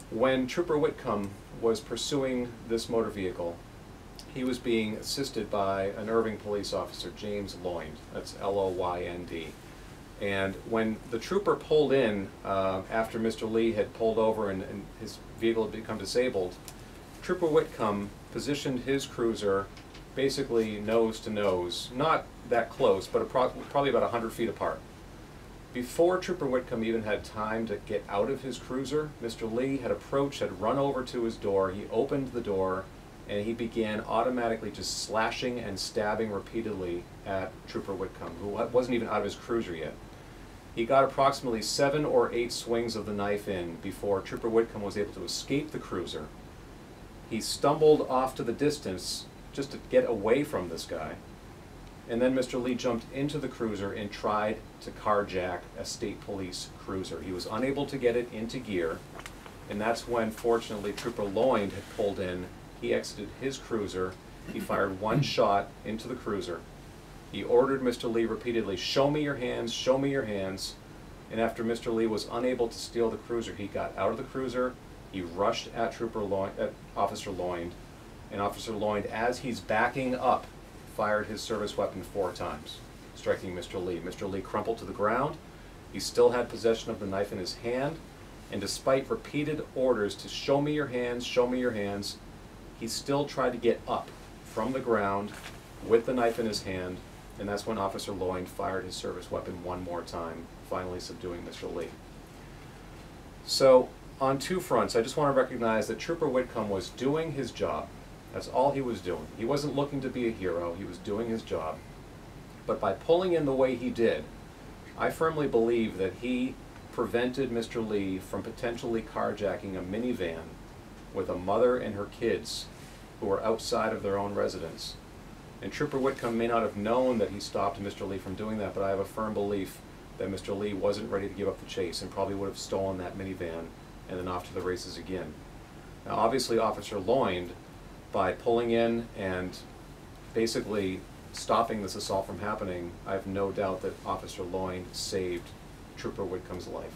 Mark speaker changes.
Speaker 1: When Trooper Whitcomb was pursuing this motor vehicle, he was being assisted by an Irving police officer, James Loynd. That's L-O-Y-N-D. And when the trooper pulled in after Mr. Lee had pulled over and his vehicle had become disabled, Trooper Whitcomb positioned his cruiser basically nose to nose, not that close, but probably about 100 feet apart. Before Trooper Whitcomb even had time to get out of his cruiser, Mr. Lee had approached, had run over to his door, he opened the door, and he began automatically just slashing and stabbing repeatedly at Trooper Whitcomb, who wasn't even out of his cruiser yet. He got approximately 7 or 8 swings of the knife in before Trooper Whitcomb was able to escape the cruiser. He stumbled off to the distance just to get away from this guy, and then Mr. Lee jumped into the cruiser and tried to carjack a state police cruiser. He was unable to get it into gear, and that's when, fortunately, Trooper Loynd had pulled in. He exited his cruiser, he fired one shot into the cruiser. He ordered Mr. Lee repeatedly, "Show me your hands, show me your hands." And after Mr. Lee was unable to steal the cruiser, he got out of the cruiser, he rushed at Officer Loynd, and Officer Loynd, as he's backing up, fired his service weapon 4 times, striking Mr. Lee. Mr. Lee crumpled to the ground. He still had possession of the knife in his hand, and despite repeated orders to "show me your hands, show me your hands," he still tried to get up from the ground with the knife in his hand, and that's when Officer Loynd fired his service weapon one more time, finally subduing Mr. Lee. So, on 2 fronts, I just want to recognize that Trooper Whitcomb was doing his job. That's all he was doing. He wasn't looking to be a hero, he was doing his job. But by pulling in the way he did, I firmly believe that he prevented Mr. Lee from potentially carjacking a minivan with a mother and her kids who were outside of their own residence. And Trooper Whitcomb may not have known that he stopped Mr. Lee from doing that, but I have a firm belief that Mr. Lee wasn't ready to give up the chase and probably would have stolen that minivan and then off to the races again. Now obviously Officer Loynd, by pulling in and basically stopping this assault from happening, I have no doubt that Officer Loynd saved Trooper Whitcomb's life.